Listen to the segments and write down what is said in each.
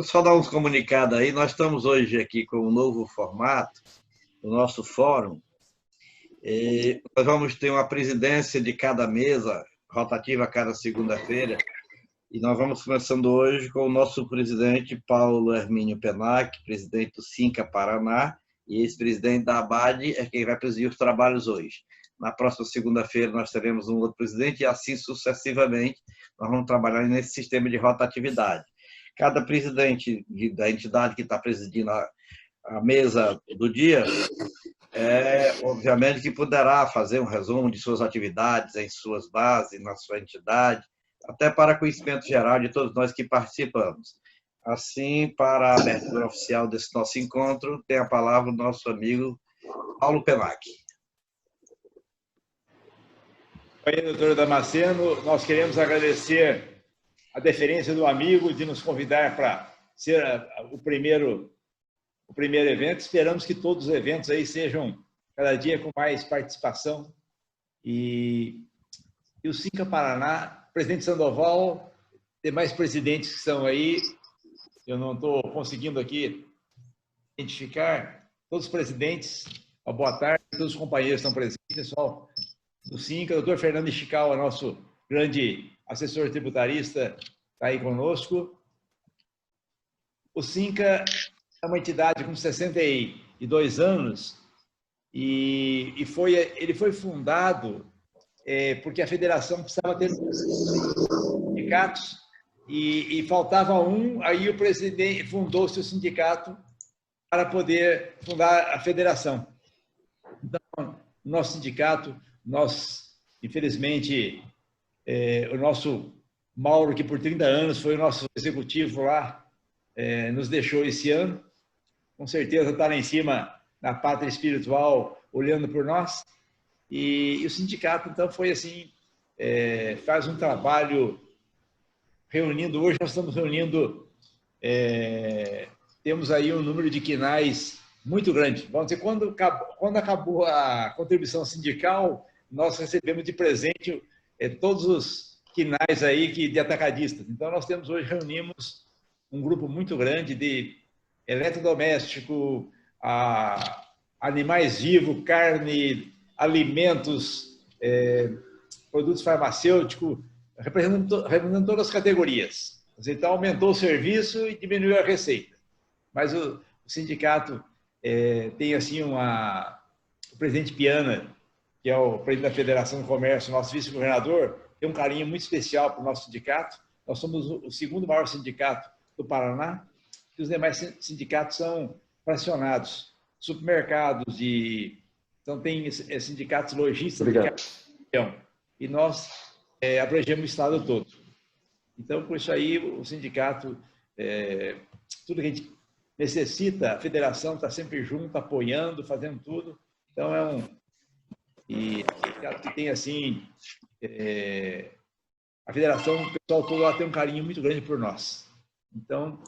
Só dar uns comunicados aí. Nós estamos hoje aqui com um novo formato, o nosso fórum. Nós vamos ter uma presidência de cada mesa, rotativa a cada segunda-feira. E nós vamos começando hoje com o nosso presidente, Paulo Hermínio Penac, presidente do Cinca Paraná, e ex-presidente da ABAD, é quem vai presidir os trabalhos hoje. Na próxima segunda-feira nós teremos um outro presidente e assim sucessivamente nós vamos trabalhar nesse sistema de rotatividade. Cada presidente da entidade que está presidindo a mesa do dia, obviamente que poderá fazer um resumo de suas atividades em suas bases, na sua entidade, até para conhecimento geral de todos nós que participamos. Assim, para a abertura oficial desse nosso encontro, tem a palavra o nosso amigo Paulo Penac. Oi, doutor Damasceno, nós queremos agradecer a deferência do amigo de nos convidar para ser o primeiro evento. Esperamos que todos os eventos aí sejam cada dia com mais participação. E o Cinca Paraná, presidente Sandoval, demais presidentes que estão aí, eu não estou conseguindo aqui identificar todos os presidentes. Boa tarde, todos os companheiros que estão presentes, pessoal do Cinca. Doutor Fernando Ichical, nosso grande assessor tributarista, está aí conosco. O Cinca é uma entidade com 62 anos e ele foi fundado porque a federação precisava ter sindicatos e faltava um, aí o presidente fundou seu sindicato para poder fundar a federação. Então, nosso sindicato, infelizmente, o nosso Mauro, que por 30 anos foi o nosso executivo lá, nos deixou esse ano. Com certeza está lá em cima, na pátria espiritual, olhando por nós. E o sindicato, então, foi assim, faz um trabalho reunindo. Hoje nós estamos reunindo, temos aí um número de quinais muito grande. Vamos dizer, quando acabou a contribuição sindical, nós recebemos de presente todos os quinais aí de atacadistas. Então, nós reunimos um grupo muito grande de eletrodoméstico, animais vivos, carne, alimentos, produtos farmacêuticos, representando todas as categorias. Então, aumentou o serviço e diminuiu a receita. Mas o sindicato tem, assim, o presidente Piana, que é o presidente da Federação do Comércio, nosso vice-governador, tem um carinho muito especial para o nosso sindicato. Nós somos o segundo maior sindicato do Paraná, e os demais sindicatos são fracionados. Supermercados então tem sindicatos lojistas. E nós abrangemos o estado todo. Então, por isso aí, o sindicato, tudo que a gente necessita, a federação está sempre junto, apoiando, fazendo tudo. Então, é um sindicato que tem, assim, a federação, o pessoal todo lá tem um carinho muito grande por nós. Então,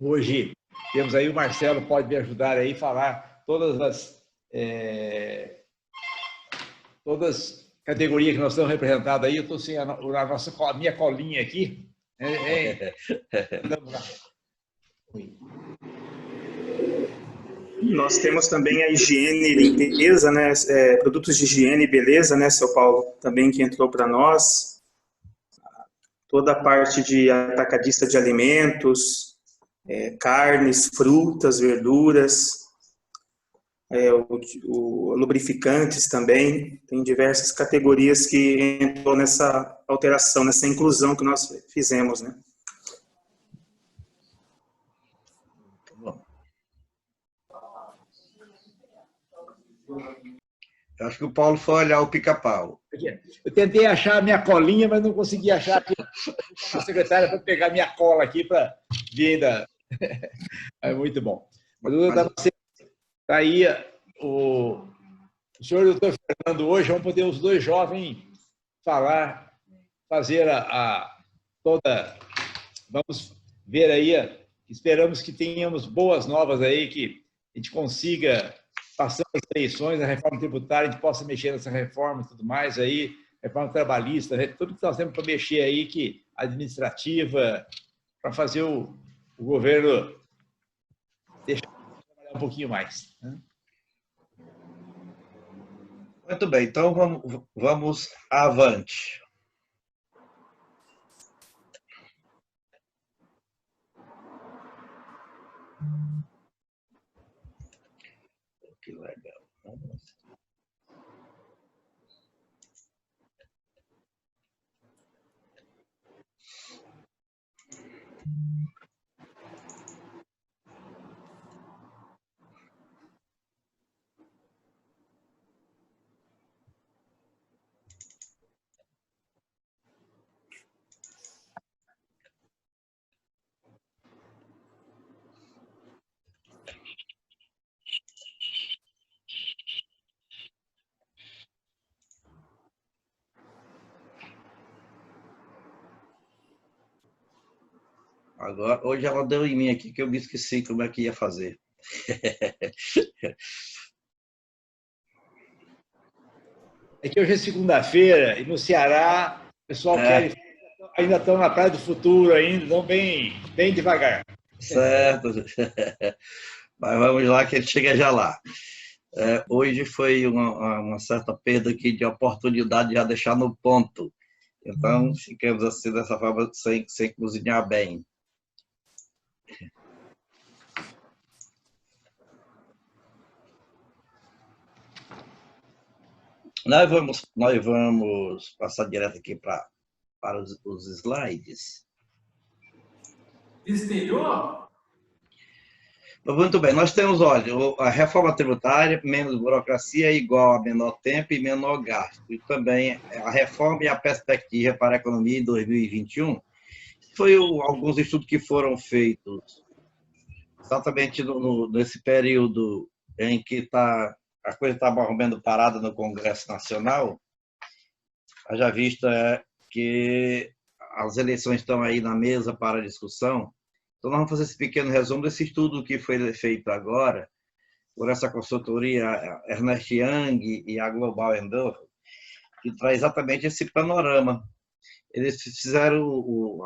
hoje, temos aí o Marcelo, pode me ajudar aí a falar todas as categorias que nós estamos representados aí. Eu estou sem a minha colinha aqui. Nós temos também a higiene e limpeza, né? Produtos de higiene e beleza, né, seu Paulo? Também que entrou para nós. Toda a parte de atacadista de alimentos, carnes, frutas, verduras, lubrificantes também. Tem diversas categorias que entrou nessa alteração, nessa inclusão que nós fizemos, né? Eu acho que o Paulo foi olhar o pica-pau. Eu tentei achar a minha colinha, mas não consegui achar aqui. A secretária para pegar minha cola aqui para vir da... É muito bom. Mas está aí o senhor e o doutor Fernando hoje, vão poder os dois jovens fazer toda... Vamos ver aí, esperamos que tenhamos boas novas aí, que a gente consiga... Passando as eleições, a reforma tributária, a gente possa mexer nessa reforma e tudo mais aí, reforma trabalhista, tudo que nós temos para mexer aí, administrativa, para fazer o governo deixa trabalhar um pouquinho mais, né? Muito bem, então vamos avante. Que legal. Agora, hoje ela deu em mim aqui que eu me esqueci como é que ia fazer. É que hoje é segunda-feira e no Ceará o pessoal ainda estão na Praia do Futuro, ainda estão bem devagar. Certo. Mas vamos lá que ele chega já lá. Hoje foi uma certa perda aqui de oportunidade de já deixar no ponto. Então, ficamos assim dessa forma, sem cozinhar bem. Nós vamos passar direto aqui para os slides. Exterior? Muito bem, nós temos, olha, a reforma tributária, menos burocracia é igual a menor tempo e menor gasto. E também a reforma e a perspectiva para a economia em 2021. Foi alguns estudos que foram feitos exatamente nesse período em que a coisa está mais ou menos parada no Congresso Nacional. Haja vista que as eleições estão aí na mesa para discussão. Então, nós vamos fazer esse pequeno resumo desse estudo que foi feito agora por essa consultoria Ernst Young e a Global Endeavor, que traz exatamente esse panorama. Eles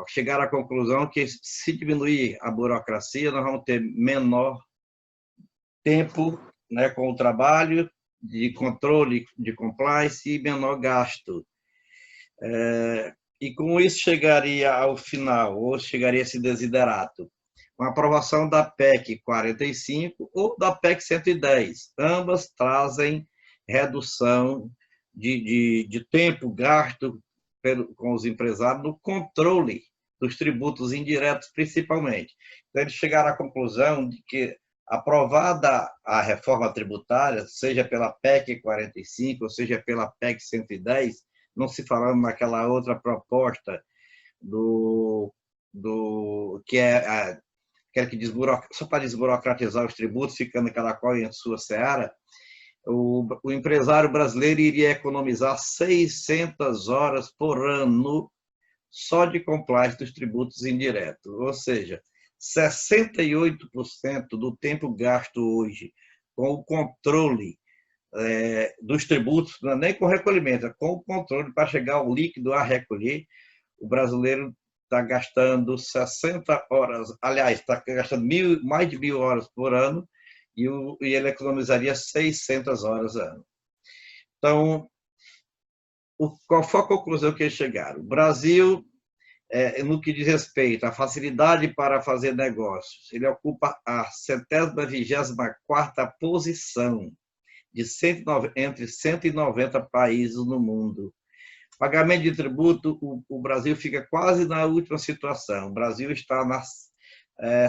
chegaram à conclusão que, se diminuir a burocracia, nós vamos ter menor tempo, né, com o trabalho de controle de compliance e menor gasto. E com isso chegaria ao final, ou chegaria a esse desiderato, uma aprovação da PEC 45 ou da PEC 110. Ambas trazem redução de tempo gasto com os empresários no controle dos tributos indiretos, principalmente. Então, eles chegaram à conclusão de que, aprovada a reforma tributária, seja pela PEC 45 ou seja pela PEC 110, não se falando naquela outra proposta que é aquela que só para desburocratizar os tributos, ficando cada qual em sua seara, o empresário brasileiro iria economizar 600 horas por ano só de compliance dos tributos indiretos, ou seja, 68% do tempo gasto hoje com o controle dos tributos, não é nem com recolhimento, é com o controle para chegar ao líquido a recolher. O brasileiro está gastando 60 horas, aliás, está gastando mais de 1.000 horas por ano e ele economizaria 600 horas ano. Então, qual foi a conclusão que eles chegaram? O Brasil, no que diz respeito à facilidade para fazer negócios, ele ocupa a 124ª posição entre 190 países no mundo. Pagamento de tributo, o Brasil fica quase na última situação. O Brasil está na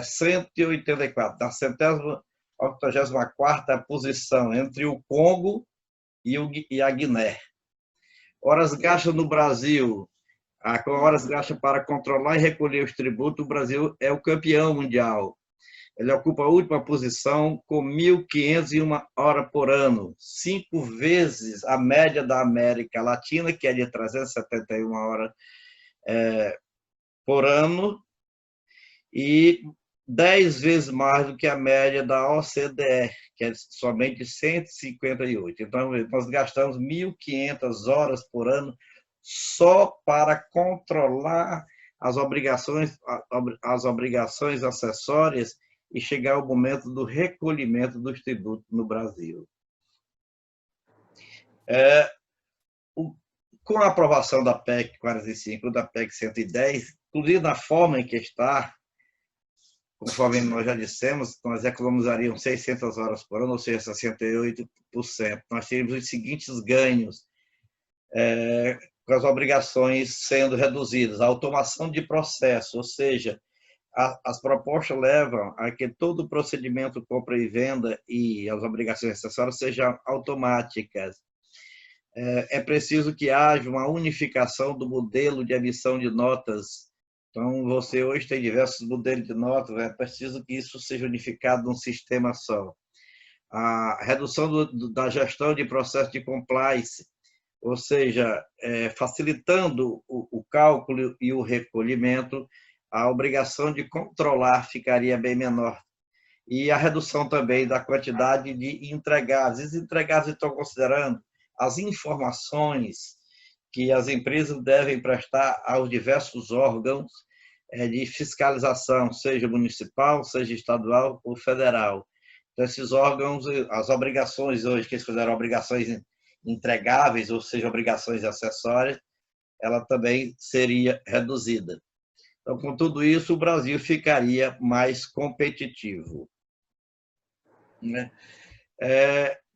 184, na 184ª posição, entre o Congo e a Guiné. Horas gastas no Brasil, com horas gastas para controlar e recolher os tributos, o Brasil é o campeão mundial. Ele ocupa a última posição com 1.501 horas por ano, 5 vezes a média da América Latina, que é de 371 horas por ano, e 10 vezes mais do que a média da OCDE, que é somente 158. Então, nós gastamos 1.500 horas por ano só para controlar as obrigações acessórias e chegar ao momento do recolhimento dos tributos no Brasil. Com a aprovação da PEC 45, da PEC 110, inclusive na forma em que está, conforme nós já dissemos, nós economizaríamos 600 horas por ano, ou seja, 68%. Nós teríamos os seguintes ganhos, com as obrigações sendo reduzidas: a automação de processo, ou seja, as propostas levam a que todo o procedimento compra e venda e as obrigações acessórias sejam automáticas. É preciso que haja uma unificação do modelo de emissão de notas. Então, você hoje tem diversos modelos de notas, é preciso que isso seja unificado num sistema só. A redução da gestão de processo de compliance, ou seja, facilitando o cálculo e o recolhimento, a obrigação de controlar ficaria bem menor. E a redução também da quantidade de entregáveis. Os entregáveis estão considerando as informações que as empresas devem prestar aos diversos órgãos de fiscalização, seja municipal, seja estadual ou federal. Então, esses órgãos, as obrigações hoje, que eles fizeram obrigações entregáveis, ou seja, obrigações acessórias, ela também seria reduzida. Então, com tudo isso, o Brasil ficaria mais competitivo, né?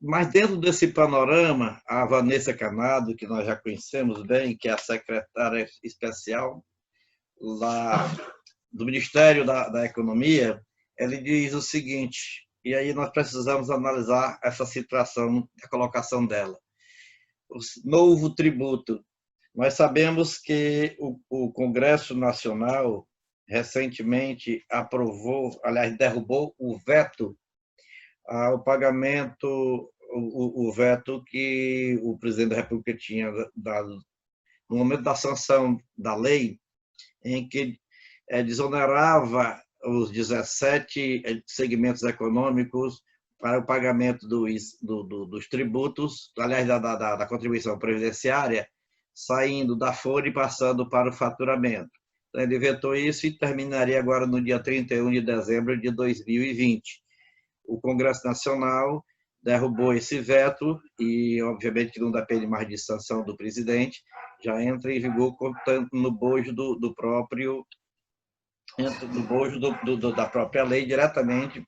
Mas dentro desse panorama, a Vanessa Canado, que nós já conhecemos bem, que é a secretária especial lá do Ministério da Economia, ele diz o seguinte, e aí nós precisamos analisar essa situação, a colocação dela. O novo tributo. Nós sabemos que o Congresso Nacional recentemente aprovou, aliás, derrubou o veto ao pagamento, o veto que o presidente da República tinha dado no momento da sanção da lei, em que desonerava os 17 segmentos econômicos para o pagamento dos tributos, aliás, da contribuição previdenciária, saindo da folha e passando para o faturamento. Então, ele vetou isso e terminaria agora no dia 31 de dezembro de 2020. O Congresso Nacional derrubou esse veto e, obviamente, não depende mais de sanção do presidente, já entra em vigor no bojo da própria lei diretamente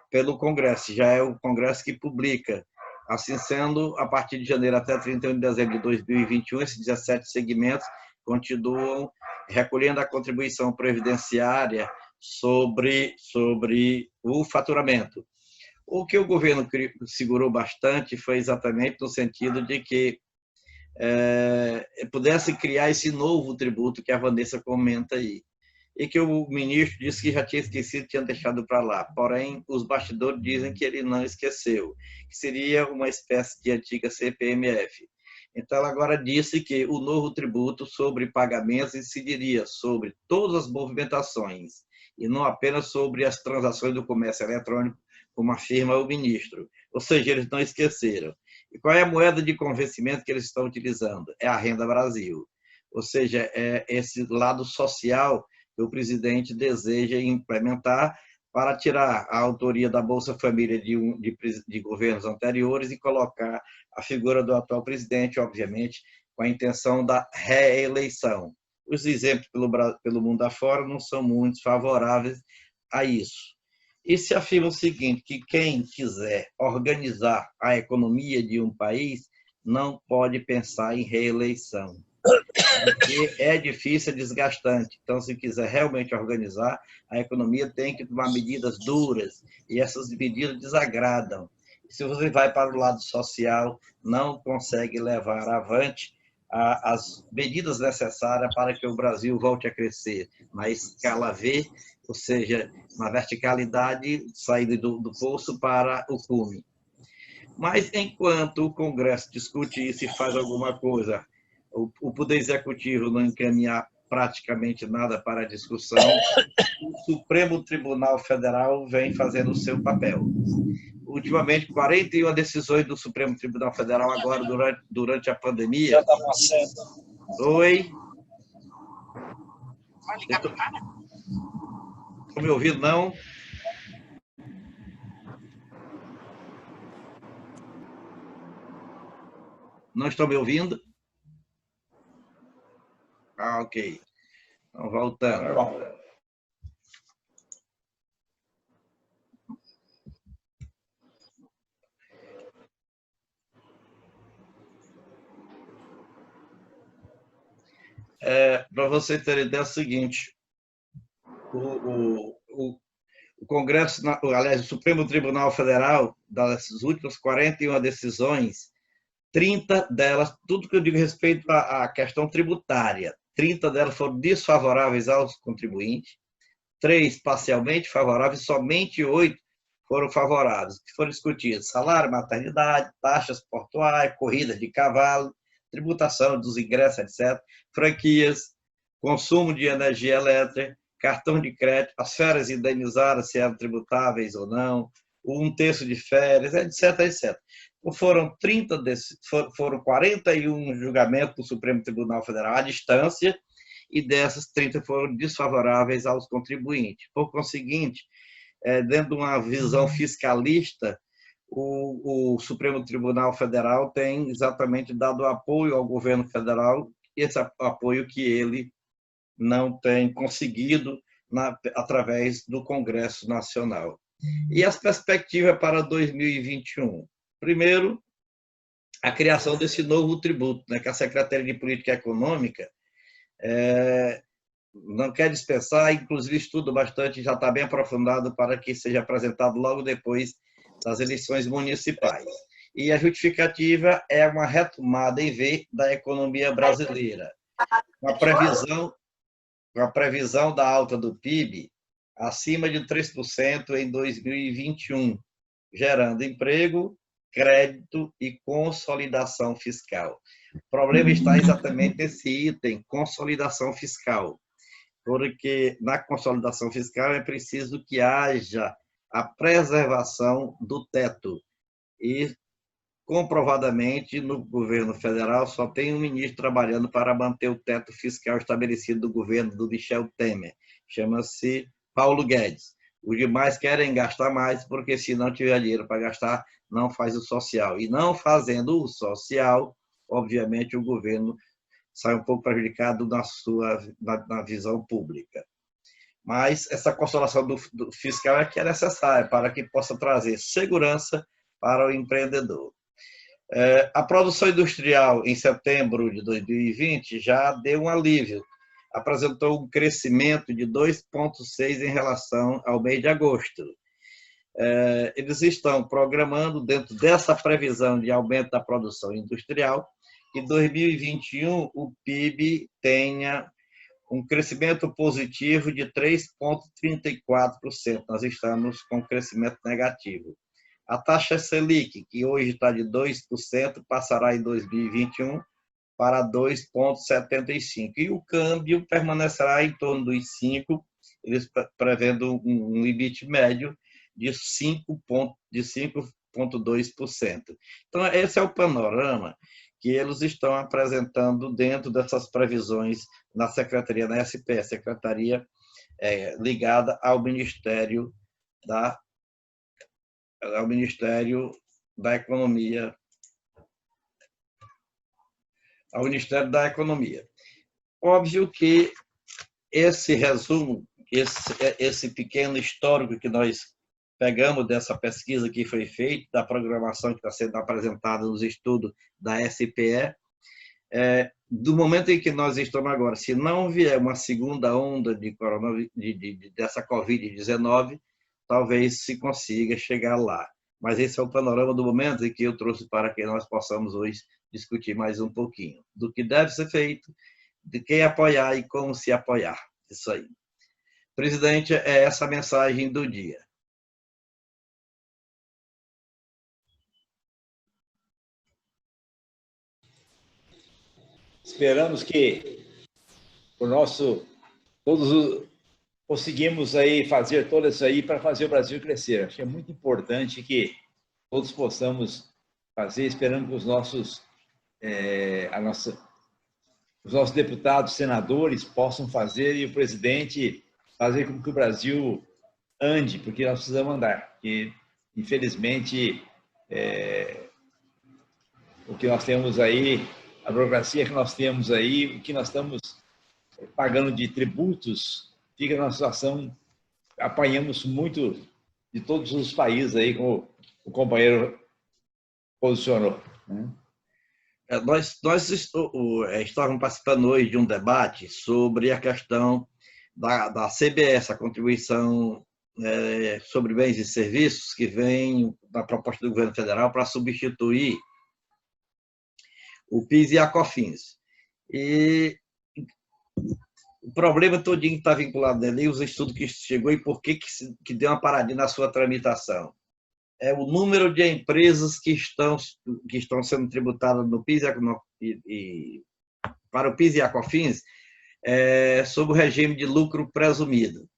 pelo Congresso. Já é o Congresso que publica. Assim sendo, a partir de janeiro até 31 de dezembro de 2021, esses 17 segmentos continuam recolhendo a contribuição previdenciária sobre o faturamento. O que o governo segurou bastante foi exatamente no sentido de que pudesse criar esse novo tributo que a Vanessa comenta aí, e que o ministro disse que já tinha esquecido, tinha deixado para lá. Porém, os bastidores dizem que ele não esqueceu, que seria uma espécie de antiga CPMF. Então, ela agora disse que o novo tributo sobre pagamentos incidiria sobre todas as movimentações, e não apenas sobre as transações do comércio eletrônico, como afirma o ministro. Ou seja, eles não esqueceram. E qual é a moeda de convencimento que eles estão utilizando? É a Renda Brasil. Ou seja, é esse lado social que o presidente deseja implementar para tirar a autoria da Bolsa Família de governos anteriores e colocar a figura do atual presidente, obviamente, com a intenção da reeleição. Os exemplos pelo mundo afora não são muito favoráveis a isso. E se afirma o seguinte, que quem quiser organizar a economia de um país não pode pensar em reeleição, porque é difícil, é desgastante. Então, se quiser realmente organizar, a economia tem que tomar medidas duras, e essas medidas desagradam. Se você vai para o lado social, não consegue levar avante as medidas necessárias para que o Brasil volte a crescer na escala V, ou seja, na verticalidade, saída do poço para o cume. Mas, enquanto o Congresso discute isso e faz alguma coisa, o Poder Executivo não encaminhar praticamente nada para a discussão, o Supremo Tribunal Federal vem fazendo o seu papel. Ultimamente, 41 decisões do Supremo Tribunal Federal agora durante a pandemia. Já está passando. Oi? Estão me ouvindo, não? Não estão me ouvindo? Ah, ok. Então, voltando. Para você ter ideia, é o seguinte, o Congresso, aliás, o Supremo Tribunal Federal, das últimas 41 decisões, 30 delas, tudo que eu digo respeito à questão tributária, 30 delas foram desfavoráveis aos contribuintes, 3 parcialmente favoráveis, somente 8 foram favoráveis, que foram discutidos salário, maternidade, taxas portuárias, corridas de cavalo, tributação dos ingressos, etc., franquias, consumo de energia elétrica, cartão de crédito, as férias indenizadas, se eram tributáveis ou não, um terço de férias, etc., etc. Então, foram 41 julgamentos do Supremo Tribunal Federal à distância, e dessas 30 foram desfavoráveis aos contribuintes. Por conseguinte, dentro de uma visão fiscalista, o Supremo Tribunal Federal tem exatamente dado apoio ao governo federal, esse apoio que ele não tem conseguido através do Congresso Nacional. E as perspectivas para 2021? Primeiro, a criação desse novo tributo, né, que a Secretaria de Política Econômica não quer dispensar, inclusive estudo bastante, já está bem aprofundado para que seja apresentado logo depois das eleições municipais. E a justificativa é uma retomada em V da economia brasileira, com a previsão da alta do PIB acima de 3% em 2021, gerando emprego, crédito e consolidação fiscal. O problema está exatamente nesse item, consolidação fiscal, porque na consolidação fiscal é preciso que haja a preservação do teto. E, comprovadamente, no governo federal só tem um ministro trabalhando para manter o teto fiscal estabelecido do governo do Michel Temer. Chama-se Paulo Guedes. Os demais querem gastar mais, porque se não tiver dinheiro para gastar, não faz o social. E não fazendo o social, obviamente o governo sai um pouco prejudicado na visão pública. Mas essa consolidação do fiscal é que é necessária para que possa trazer segurança para o empreendedor. A produção industrial em setembro de 2020 já deu um alívio, apresentou um crescimento de 2,6% em relação ao mês de agosto. Eles estão programando, dentro dessa previsão de aumento da produção industrial, que em 2021 o PIB tenha um crescimento positivo de 3,34%. Nós estamos com crescimento negativo. A taxa Selic, que hoje está de 2%, passará em 2021 para 2,75%. E o câmbio permanecerá em torno dos 5%, eles prevendo um limite médio de 5,2%. Então, esse é o panorama que eles estão apresentando dentro dessas previsões na Secretaria, na SPE, Secretaria ligada ao Ministério da Economia. Ao Ministério da Economia. Óbvio que esse resumo, esse pequeno histórico que nós pegamos dessa pesquisa que foi feita, da programação que está sendo apresentada nos estudos da SPE, do momento em que nós estamos agora, se não vier uma segunda onda dessa Covid-19, talvez se consiga chegar lá. Mas esse é o panorama do momento em que eu trouxe para que nós possamos hoje discutir mais um pouquinho do que deve ser feito, de quem apoiar e como se apoiar. Isso aí. Presidente, é essa a mensagem do dia. Esperamos que todos conseguimos aí fazer tudo isso aí para fazer o Brasil crescer. Acho que é muito importante que todos possamos fazer, esperando que os nossos deputados, senadores possam fazer e o presidente fazer com que o Brasil ande, porque nós precisamos andar. Porque, infelizmente, o que nós temos aí, a burocracia que nós temos aí, o que nós estamos pagando de tributos, fica numa situação, apanhamos muito de todos os países aí, como o companheiro posicionou, né? Nós estávamos participando hoje de um debate sobre a questão da CBS, a contribuição sobre bens e serviços, que vem da proposta do governo federal para substituir o PIS e a COFINS. E o problema todinho está vinculado ali, os estudos que chegou e por que deu uma paradinha na sua tramitação. É o número de empresas que estão sendo tributadas no PIS para o PIS e a COFINS sob o regime de lucro presumido.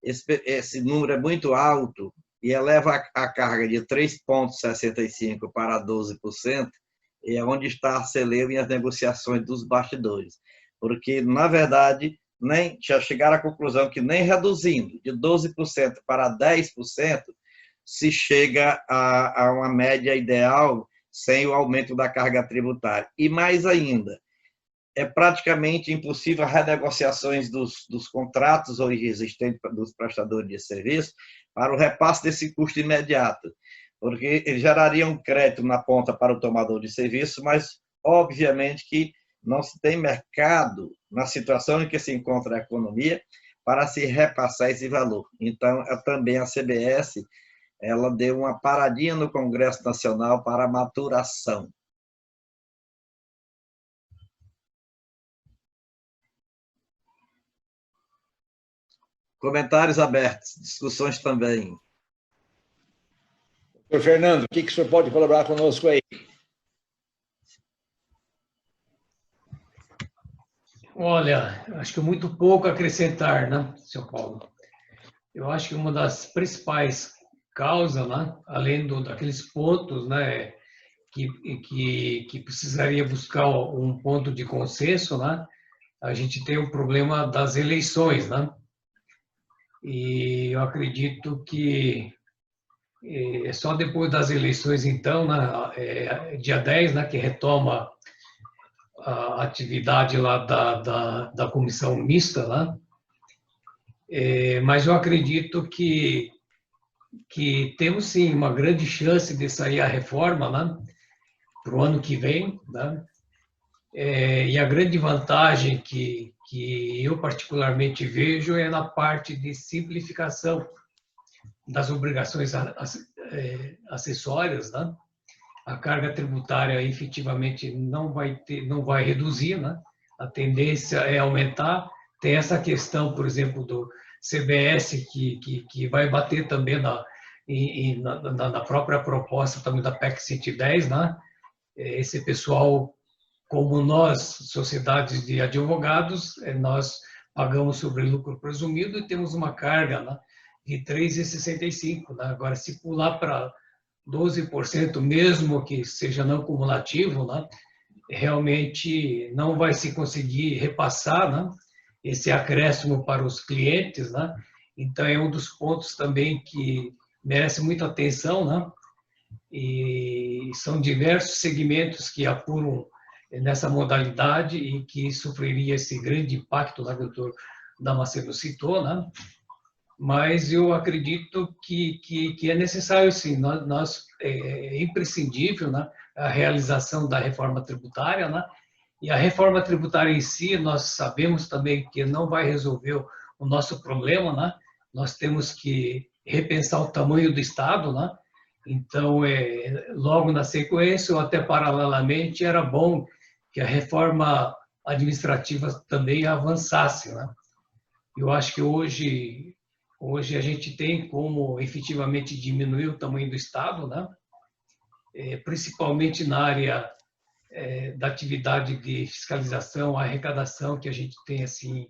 Esse número é muito alto e eleva a carga de 3,65% para 12%, e é onde está a celeuma e as negociações dos bastidores. Porque, na verdade, já chegaram à conclusão que nem reduzindo de 12% para 10%, se chega a uma média ideal sem o aumento da carga tributária. E mais ainda, é praticamente impossível a renegociações dos contratos hoje existentes dos prestadores de serviço para o repasse desse custo imediato, porque ele geraria um crédito na ponta para o tomador de serviço, mas, obviamente, que não se tem mercado na situação em que se encontra a economia para se repassar esse valor. Então, também a CBS ela deu uma paradinha no Congresso Nacional para maturação. Comentários abertos, discussões também. Doutor Fernando, o que o senhor pode colaborar conosco aí? Olha, acho que muito pouco a acrescentar, né, Sr. Paulo? Eu acho que uma das principais causas, né, além daqueles pontos, né, que precisaria buscar um ponto de consenso, né, a gente tem o problema das eleições, né? E eu acredito que é só depois das eleições, então, né, dia 10, né, que retoma a atividade lá da comissão mista, né? Mas eu acredito que temos, sim, uma grande chance de sair a reforma, né, para o ano que vem, né? E a grande vantagem que eu particularmente vejo é na parte de simplificação das obrigações acessórias, né? A carga tributária efetivamente não vai reduzir, né? A tendência é aumentar. Tem essa questão, por exemplo, do CBS, que vai bater também na própria proposta também da PEC 110, né? Esse pessoal, como nós, sociedades de advogados, nós pagamos sobre lucro presumido e temos uma carga, né, de 3,65. Né? Agora, se pular para 12%, mesmo que seja não cumulativo, né, realmente não vai se conseguir repassar, né, esse acréscimo para os clientes, né? Então, é um dos pontos também que merece muita atenção, né? E são diversos segmentos que apuram nessa modalidade e que sofreria esse grande impacto, né, que o doutor Damasceno citou, né? Mas eu acredito que é necessário, sim, é imprescindível, né, a realização da reforma tributária, né? E a reforma tributária em si, nós sabemos também que não vai resolver o nosso problema, né? Nós temos que repensar o tamanho do Estado, né? Então, logo na sequência, ou até paralelamente, era bom que a reforma administrativa também avançasse, né? Eu acho que hoje a gente tem como efetivamente diminuir o tamanho do Estado, né? Principalmente na área da atividade de fiscalização, arrecadação, que a gente tem assim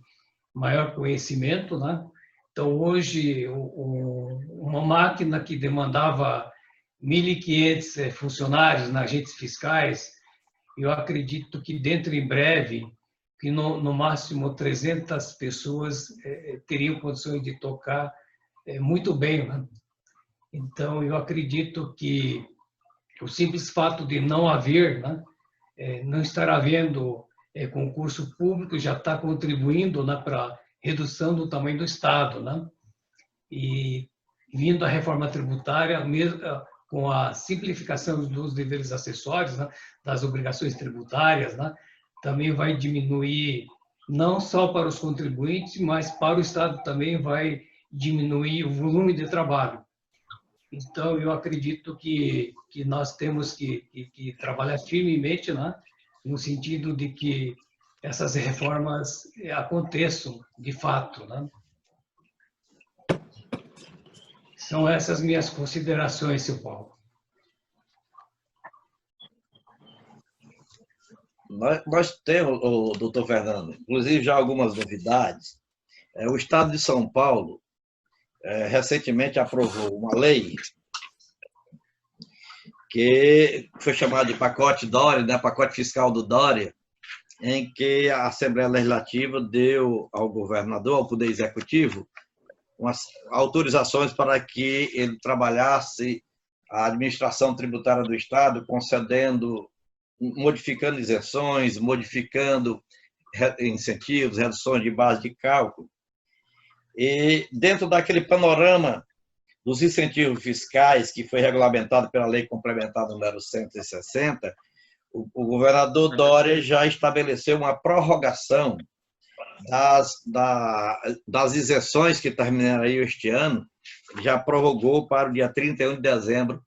maior conhecimento, né? Então, hoje, uma máquina que demandava 1.500 funcionários, agentes fiscais, eu acredito que dentro em breve que no máximo 300 pessoas teriam condições de tocar muito bem, né? Então, eu acredito que o simples fato de não haver, né, não estar havendo concurso público já está contribuindo, né, para a redução do tamanho do Estado, né? E vindo a reforma tributária, mesmo com a simplificação dos deveres acessórios, né, das obrigações tributárias, né, também vai diminuir, não só para os contribuintes, mas para o Estado também vai diminuir o volume de trabalho. Então, eu acredito que nós temos que trabalhar firmemente, né, no sentido de que essas reformas aconteçam de fato, né? São essas minhas considerações, seu Paulo. Nós temos, doutor Fernando, inclusive já algumas novidades. O Estado de São Paulo recentemente aprovou uma lei que foi chamada de pacote Dória, né, pacote fiscal do Dória, em que a Assembleia Legislativa deu ao governador, ao Poder Executivo, umas autorizações para que ele trabalhasse a administração tributária do Estado, concedendo, modificando isenções, modificando incentivos, reduções de base de cálculo. E dentro daquele panorama dos incentivos fiscais, que foi regulamentado pela Lei Complementar número 160, o governador Dória já estabeleceu uma prorrogação das isenções que terminariam este ano, já prorrogou para o dia 31 de dezembro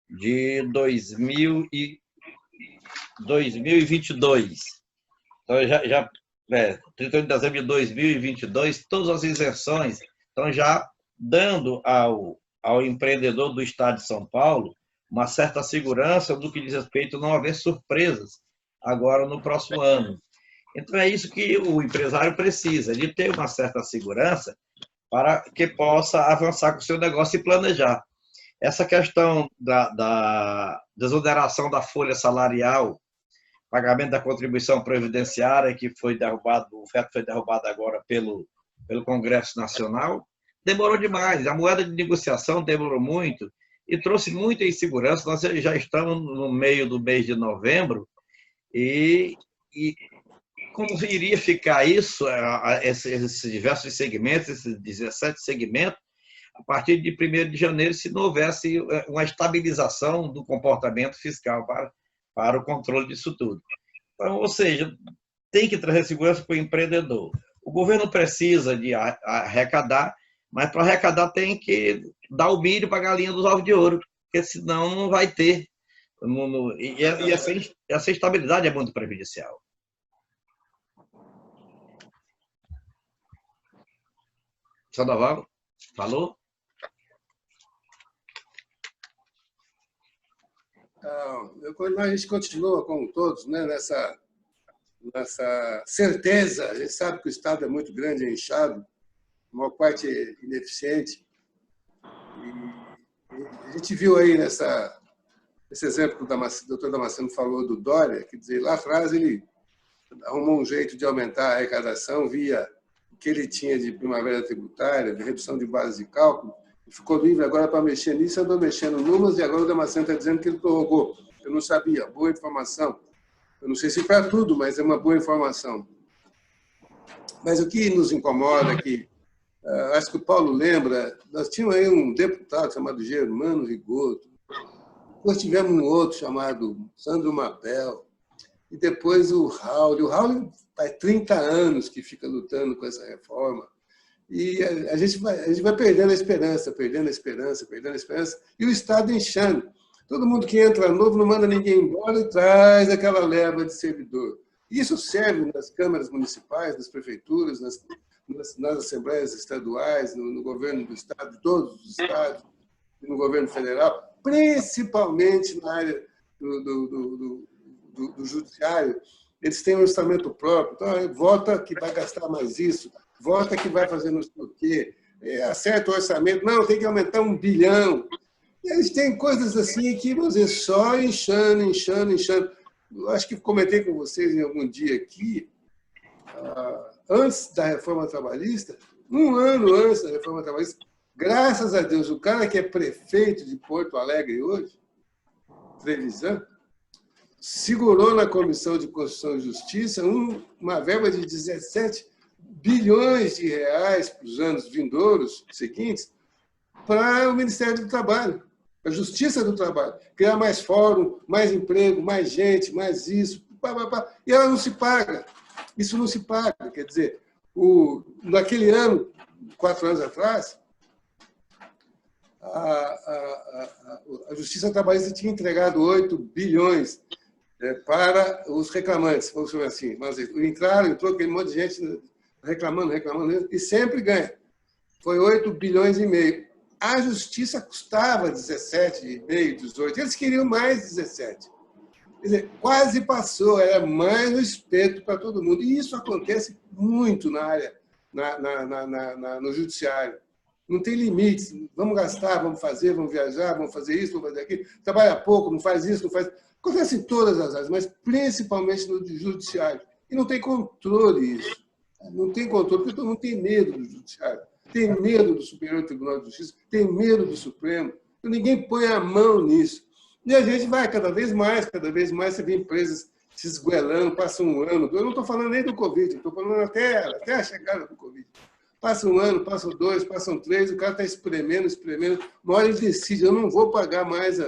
de 2022. Então, 31 de dezembro de 2022, todas as isenções estão já dando ao empreendedor do Estado de São Paulo uma certa segurança do que diz respeito a não haver surpresas agora no próximo ano. Então, é isso que o empresário precisa, de ter uma certa segurança para que possa avançar com o seu negócio e planejar. Essa questão da desoneração da folha salarial, pagamento da contribuição previdenciária, que foi derrubado, o veto foi derrubado agora pelo Congresso Nacional, demorou demais. A moeda de negociação demorou muito e trouxe muita insegurança. Nós já estamos no meio do mês de novembro e como iria ficar isso, esses diversos segmentos, esses 17 segmentos, a partir de 1º de janeiro, se não houvesse uma estabilização do comportamento fiscal para o controle disso tudo. Então, ou seja, tem que trazer segurança para o empreendedor. O governo precisa de arrecadar, mas para arrecadar tem que dar o milho para a galinha dos ovos de ouro, porque senão não vai ter. E essa instabilidade é muito prejudicial. Sandoval, falou? A gente continua, como todos, né, nessa certeza. A gente sabe que o Estado é muito grande, é inchado, a maior parte é ineficiente. E a gente viu aí esse exemplo que o doutor Damasceno falou do Dória, quer dizer, lá atrás ele arrumou um jeito de aumentar a arrecadação via o que ele tinha de primavera tributária, de redução de base de cálculo, e ficou livre agora para mexer nisso, andou mexendo números, e agora o Damasceno está dizendo que ele prorrogou. Eu não sabia, boa informação. Eu não sei se para tudo, mas é uma boa informação. Mas o que nos incomoda é que, acho que o Paulo lembra, nós tínhamos aí um deputado chamado Germano Rigoto, depois tivemos um outro chamado Sandro Mabel, e depois o Raul. O Raul faz 30 anos que fica lutando com essa reforma. E a gente vai perdendo a esperança, e o Estado inchando. Todo mundo que entra novo não manda ninguém embora e traz aquela leva de servidor. Isso serve nas câmaras municipais, nas prefeituras, nas assembleias estaduais, no governo do Estado, de todos os estados, e no governo federal, principalmente na área do judiciário. Eles têm um orçamento próprio, então vota que vai gastar mais isso, vota que vai fazer não sei o quê, acerta o orçamento, não, tem que aumentar 1 bilhão. E eles têm coisas assim que, vamos dizer, só inchando. Eu acho que comentei com vocês em algum dia aqui antes da reforma trabalhista, um ano antes da reforma trabalhista, graças a Deus, o cara que é prefeito de Porto Alegre hoje, Trevisan, segurou na Comissão de Constituição e Justiça uma verba de 17 bilhões de reais para os anos vindouros seguintes para o Ministério do Trabalho, a Justiça do Trabalho, criar mais fórum, mais emprego, mais gente, mais isso, e ela não se paga. Isso não se paga. Quer dizer, naquele ano, 4 anos atrás, a Justiça Trabalhista tinha entregado 8 bilhões para os reclamantes, vamos chamar assim. Mas entrou aquele monte de gente reclamando, e sempre ganha. Foi 8 bilhões e meio. A Justiça custava 17,5, 18. Eles queriam mais 17. Quer dizer, quase passou, era mais no espeto para todo mundo. E isso acontece muito na área, no judiciário. Não tem limites. Vamos gastar, vamos fazer, vamos viajar, vamos fazer isso, vamos fazer aquilo. Trabalha pouco, não faz isso, não faz... Acontece em todas as áreas, mas principalmente no judiciário. E não tem controle isso. Não tem controle, porque todo mundo tem medo do judiciário. Tem medo do Superior Tribunal de Justiça, tem medo do Supremo. Então, ninguém põe a mão nisso. E a gente vai cada vez mais, você vê empresas se esgoelando, passa um ano, eu não estou falando nem do Covid, estou falando até a chegada do Covid. Passa um ano, passam 2, passam 3, o cara está espremendo, uma hora ele decide, eu não vou pagar mais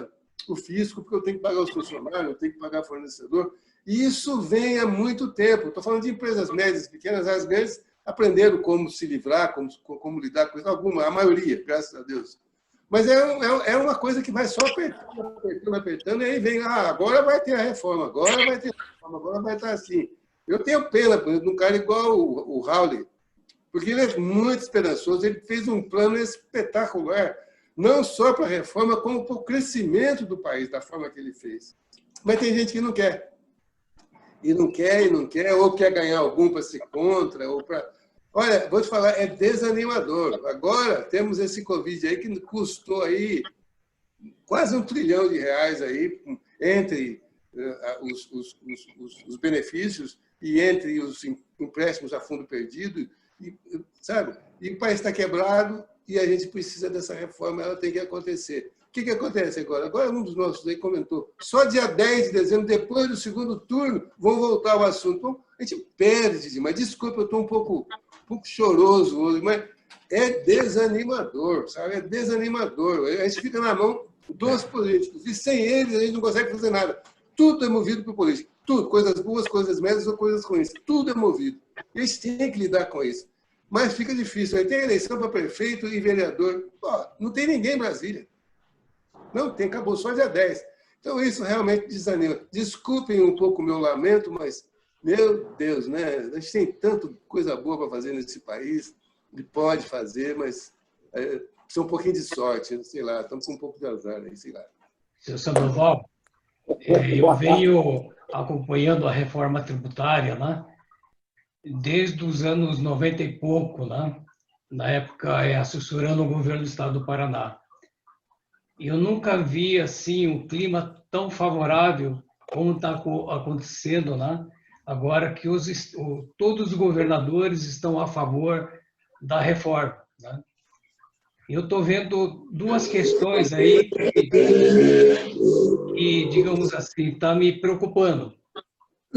o fisco, porque eu tenho que pagar os funcionários, eu tenho que pagar o fornecedor. E isso vem há muito tempo. Estou falando de empresas médias, pequenas, as grandes aprenderam como se livrar, como lidar com isso, a maioria, graças a Deus. Mas é uma coisa que vai só apertando, e aí vem, agora vai ter a reforma, agora vai estar assim. Eu tenho pena, por exemplo, de um cara igual o Hawley, porque ele é muito esperançoso, ele fez um plano espetacular, não só para a reforma, como para o crescimento do país, da forma que ele fez. Mas tem gente que não quer. E não quer, ou quer ganhar algum para ser contra, ou para... Olha, vou te falar, é desanimador. Agora temos esse Covid aí que custou aí quase R$1 trilhão aí, entre os benefícios e entre os empréstimos a fundo perdido, sabe? E o país está quebrado e a gente precisa dessa reforma, ela tem que acontecer. O que acontece agora? Agora um dos nossos aí comentou, só dia 10 de dezembro, depois do segundo turno, vão voltar ao assunto. Então, a gente perde demais. Desculpa, eu estou um pouco choroso hoje, mas é desanimador, sabe? É desanimador. A gente fica na mão dos políticos e sem eles a gente não consegue fazer nada. Tudo é movido por político. Tudo, coisas boas, coisas médias ou coisas ruins. Tudo é movido. E a gente tem que lidar com isso. Mas fica difícil. Aí tem eleição para prefeito e vereador. Pô, não tem ninguém em Brasília. Não tem, acabou só dia 10. Então isso realmente desanima. Desculpem um pouco o meu lamento, mas, meu Deus, né? A gente tem tanta coisa boa para fazer nesse país, e pode fazer, mas precisa um pouquinho de sorte, sei lá, estamos com um pouco de azar aí, sei lá. Seu Sandoval, eu venho acompanhando a reforma tributária, né? Desde os anos 90 e pouco, né? Na época, assessorando o governo do estado do Paraná. Eu nunca vi assim um clima tão favorável como está acontecendo, né? Agora que todos os governadores estão a favor da reforma, né? Eu estou vendo duas questões aí que, digamos assim, está me preocupando.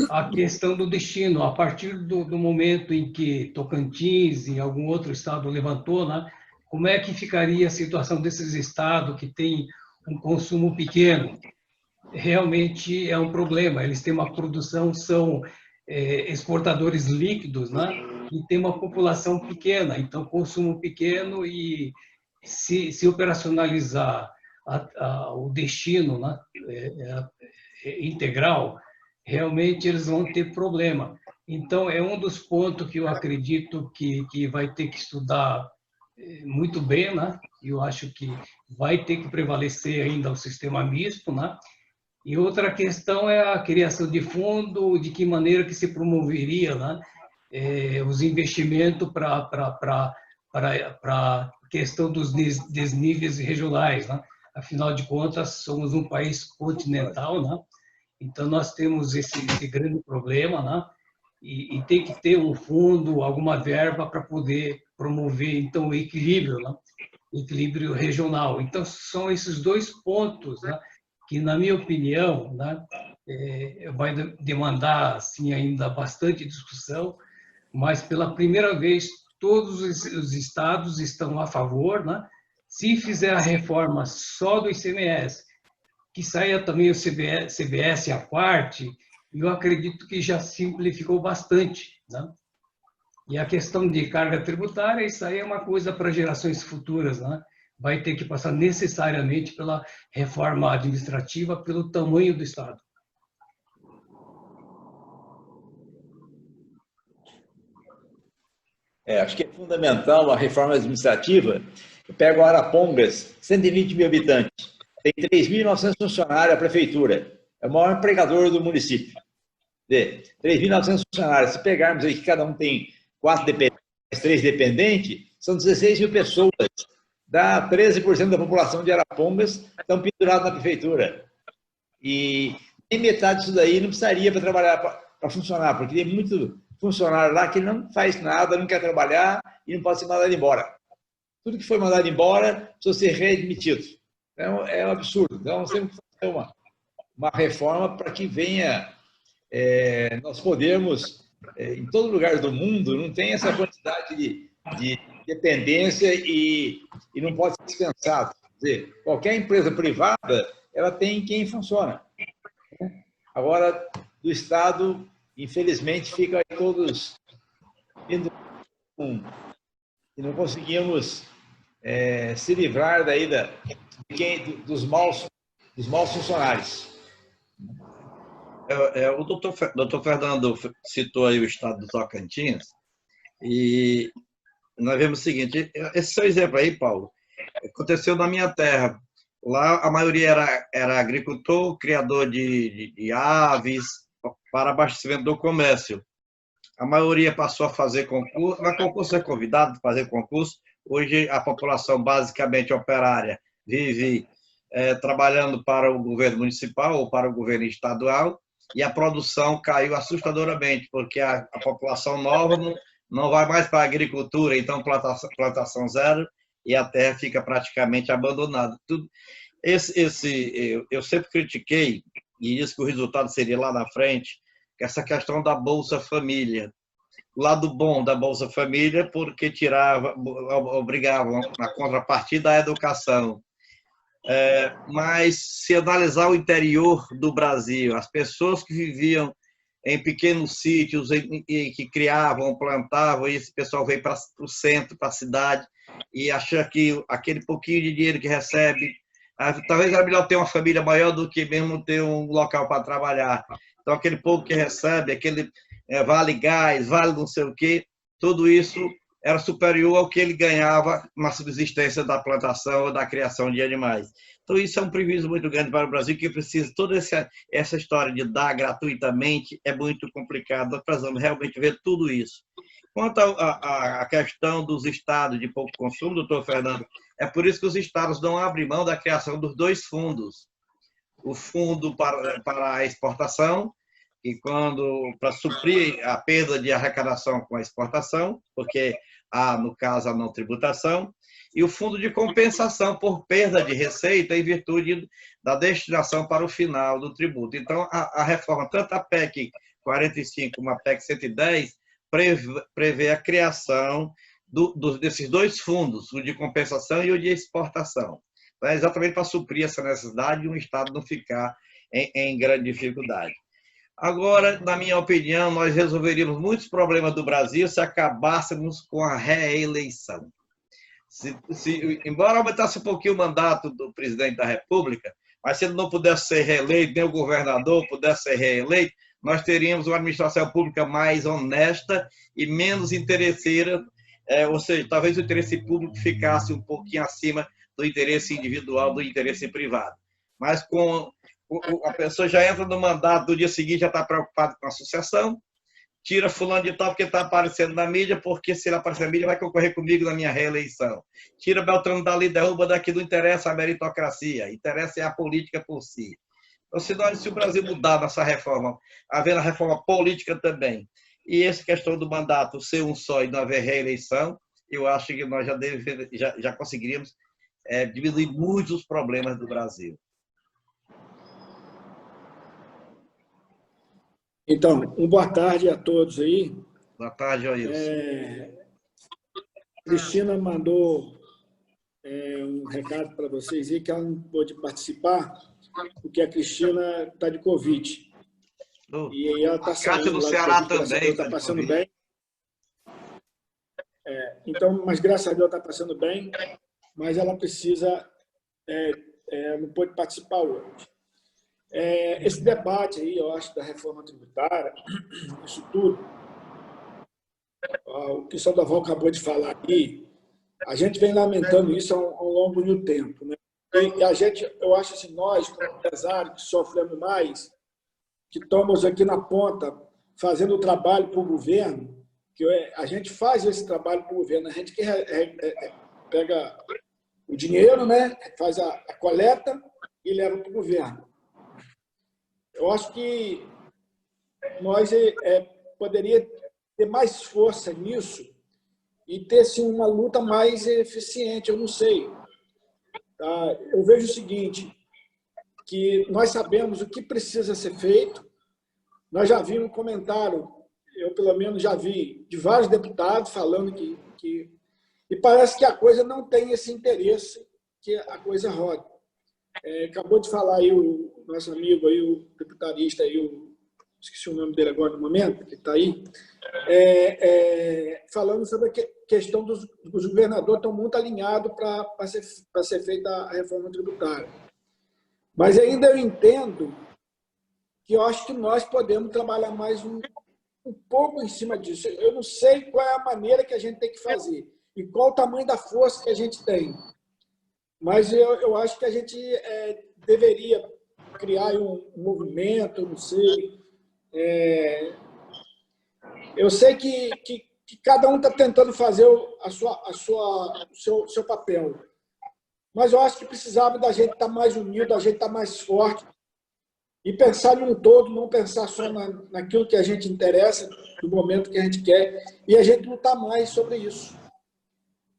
A questão do destino, a partir do momento em que Tocantins e algum outro estado levantou, né? Como é que ficaria a situação desses estados que têm um consumo pequeno? Realmente é um problema. Eles têm uma produção, são exportadores líquidos, né? E tem uma população pequena, então consumo pequeno e se operacionalizar o destino, né? Integral, realmente eles vão ter problema. Então é um dos pontos que eu acredito que vai ter que estudar muito bem, né? Eu acho que vai ter que prevalecer ainda o sistema misto, né? E outra questão é a criação de fundo, de que maneira que se promoveria, né? Os investimentos para a questão dos desníveis regionais, né? Afinal de contas, somos um país continental, né? Então nós temos esse grande problema, né? e tem que ter um fundo, alguma verba para poder promover, então, o equilíbrio, né? Equilíbrio regional. Então, são esses dois pontos, né, que, na minha opinião, né, vai demandar assim, ainda bastante discussão, mas, pela primeira vez, todos os estados estão a favor, né? Se fizer a reforma só do ICMS, que saia também o CBS à parte, eu acredito que já simplificou bastante, né? E a questão de carga tributária, isso aí é uma coisa para gerações futuras, né? Vai ter que passar necessariamente pela reforma administrativa, pelo tamanho do Estado. Acho que é fundamental a reforma administrativa. Eu pego Arapongas, 120 mil habitantes, tem 3.900 funcionários a prefeitura, é o maior empregador do município. 3.900 funcionários, se pegarmos aí que cada um tem 4 dependentes, 3 dependentes, são 16 mil pessoas, dá 13% da população de Arapongas estão pendurados na prefeitura. E nem metade disso daí não precisaria para trabalhar, para funcionar, porque tem muito funcionário lá que não faz nada, não quer trabalhar e não pode ser mandado embora. Tudo que foi mandado embora precisa ser readmitido. Então, é um absurdo. Então, nós temos que fazer uma reforma para que venha, nós podemos, em todo lugar do mundo, não tem essa quantidade de dependência e não pode ser dispensado. Quer dizer, qualquer empresa privada, ela tem quem funciona. Agora, do Estado, infelizmente, fica aí todos indo e não conseguimos se livrar daí dos maus funcionários. O doutor Fernando citou aí o estado do Tocantins, e nós vemos o seguinte, esse seu exemplo aí, Paulo, aconteceu na minha terra. Lá a maioria era agricultor, criador de aves, para abastecimento do comércio. A maioria passou a fazer concurso, na concurso é convidado a fazer concurso. Hoje a população basicamente operária vive trabalhando para o governo municipal ou para o governo estadual, e a produção caiu assustadoramente, porque a população nova não vai mais para a agricultura, então plantação zero, e a terra fica praticamente abandonada. Eu sempre critiquei, e disse que o resultado seria lá na frente, que essa questão da Bolsa Família. O lado bom da Bolsa Família, porque obrigavam na contrapartida a educação. Mas se analisar o interior do Brasil, as pessoas que viviam em pequenos sítios e que criavam, plantavam, e esse pessoal veio para o centro, para a cidade, e acha que aquele pouquinho de dinheiro que recebe, talvez é melhor ter uma família maior do que mesmo ter um local para trabalhar. Então, aquele pouco que recebe, aquele vale gás, vale não sei o quê, tudo isso era superior ao que ele ganhava na subsistência da plantação ou da criação de animais. Então, isso é um prejuízo muito grande para o Brasil, que precisa, toda essa história de dar gratuitamente é muito complicado. Nós precisamos realmente ver tudo isso. Quanto à questão dos estados de pouco consumo, doutor Fernando, é por isso que os estados não abrem mão da criação dos 2 fundos. O fundo para a exportação, para suprir a perda de arrecadação com a exportação, porque há, no caso, a não tributação, e o fundo de compensação por perda de receita em virtude da destinação para o final do tributo. Então, a reforma, tanto a PEC 45 como a PEC 110, prevê a criação desses 2 fundos, o de compensação e o de exportação. Então, é exatamente para suprir essa necessidade de um Estado não ficar em grande dificuldade. Agora, na minha opinião, nós resolveríamos muitos problemas do Brasil se acabássemos com a reeleição. Embora aumentasse um pouquinho o mandato do presidente da República, mas se ele não pudesse ser reeleito, nem o governador pudesse ser reeleito, nós teríamos uma administração pública mais honesta e menos interesseira, ou seja, talvez o interesse público ficasse um pouquinho acima do interesse individual, do interesse privado. Mas a pessoa já entra no mandato, do dia seguinte já está preocupado com a sucessão, tira fulano de tal porque está aparecendo na mídia, porque se ele aparecer na mídia vai concorrer comigo na minha reeleição. Tira Beltrano dali, derruba daqui, não interessa a meritocracia, interessa a política por si. Então, se o Brasil mudar nessa reforma, havendo a reforma política também, E essa questão do mandato ser um só e não haver reeleição, eu acho que nós já conseguiríamos diminuir muito os problemas do Brasil. Então, boa tarde a todos aí. Boa tarde, Ailson. Cristina mandou um recado para vocês aí, que ela não pôde participar, porque a Cristina está de Covid. E ela está saindo do Ceará também está passando bem. Então, mas graças a Deus está passando bem, mas ela precisa, não pôde participar hoje. Esse debate aí, eu acho, da reforma tributária, isso tudo, o que o Sandoval acabou de falar aí, a gente vem lamentando isso ao longo do tempo, né? E a gente, eu acho assim, nós, como empresários, que sofremos mais, que estamos aqui na ponta, fazendo o trabalho para o governo, que a gente faz esse trabalho para o governo, a gente que pega o dinheiro, né? Faz a coleta e leva para o governo. Eu acho que nós poderia ter mais força nisso e ter assim, uma luta mais eficiente, eu não sei. Tá? Eu vejo o seguinte, que nós sabemos o que precisa ser feito, nós já vimos um comentário, eu pelo menos já vi, de vários deputados falando que e parece que a coisa não tem esse interesse que a coisa roda. Acabou de falar aí o nosso amigo, aí, o deputadista, aí, esqueci o nome dele agora no momento, que está aí, falando sobre a questão dos governadores estão muito alinhados para ser feita a reforma tributária. Mas ainda eu entendo que eu acho que nós podemos trabalhar mais um pouco em cima disso. Eu não sei qual é a maneira que a gente tem que fazer e qual o tamanho da força que a gente tem. Mas eu acho que a gente deveria criar um movimento, não sei. Eu sei que cada um está tentando fazer o seu papel. Mas eu acho que precisava da gente estar mais unido, da gente estar mais forte e pensar em um todo, não pensar só naquilo que a gente interessa, no momento que a gente quer, e a gente lutar mais sobre isso.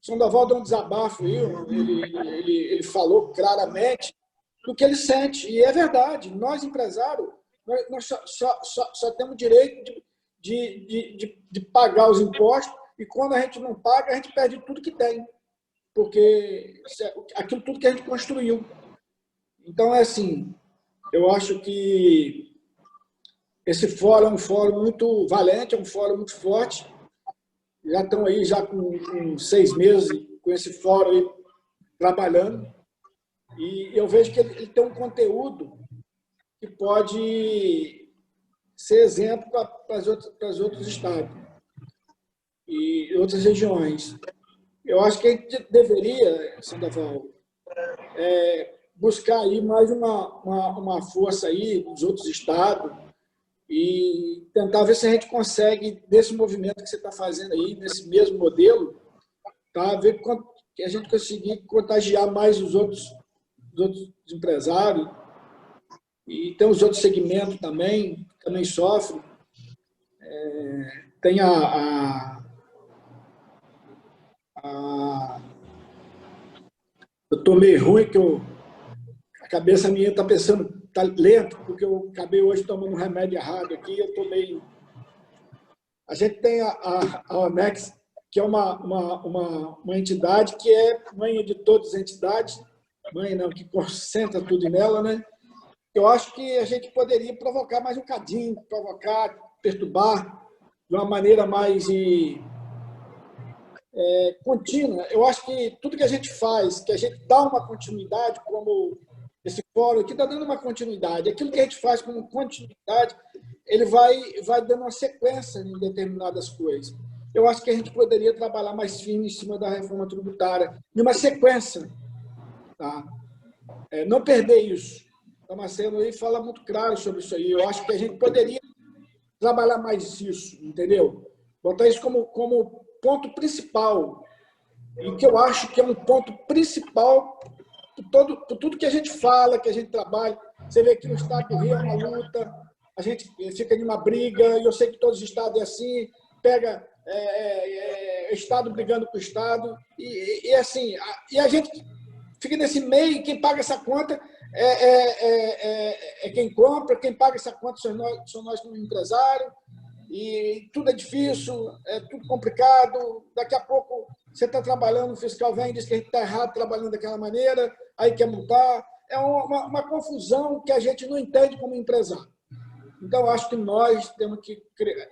O Sandoval deu um desabafo aí, ele falou claramente do que ele sente, e é verdade. Nós, empresários, nós só temos direito de pagar os impostos, e quando a gente não paga, a gente perde tudo que tem, porque aquilo tudo que a gente construiu. Então, é assim, eu acho que esse fórum é um fórum muito valente, é um fórum muito forte. Já estão aí já com 6 meses com esse fórum aí, trabalhando. E eu vejo que ele tem um conteúdo que pode ser exemplo para os outros estados e outras regiões. Eu acho que a gente deveria, Sandoval, buscar aí mais uma força aí nos outros estados e tentar ver se a gente consegue, desse movimento que você está fazendo aí, nesse mesmo modelo, tá? Ver que a gente conseguir contagiar mais os outros empresários e tem os outros segmentos também sofrem. Tem eu estou meio ruim, que a cabeça minha está pensando, está lento, porque eu acabei hoje tomando um remédio errado aqui, eu estou meio... A gente tem a OMEX, que é uma entidade que é mãe de todas as entidades, mãe não, que concentra tudo nela, né? Eu acho que a gente poderia provocar mais um cadinho, perturbar de uma maneira mais contínua. Eu acho que tudo que a gente faz, que a gente dá uma continuidade, como esse fórum aqui está dando uma continuidade. Aquilo que a gente faz como continuidade, ele vai dando uma sequência em determinadas coisas. Eu acho que a gente poderia trabalhar mais firme em cima da reforma tributária, numa sequência. Tá? Não perder isso. O Damasceno aí fala muito claro sobre isso aí. Eu acho que a gente poderia trabalhar mais isso, entendeu? Botar isso como ponto principal. E que eu acho que é um ponto principal por tudo que a gente fala, que a gente trabalha. Você vê que no estado do Rio é uma luta, a gente fica em uma briga, e eu sei que todos os estados é assim, pega Estado brigando com o Estado, e assim, e a gente fica nesse meio, e quem paga essa conta é quem compra, quem paga essa conta são nós como empresários, e tudo é difícil, é tudo complicado, daqui a pouco você está trabalhando, o fiscal vem e diz que a gente está errado trabalhando daquela maneira, aí quer multar, é uma confusão que a gente não entende como empresário. Então, acho que nós temos que criar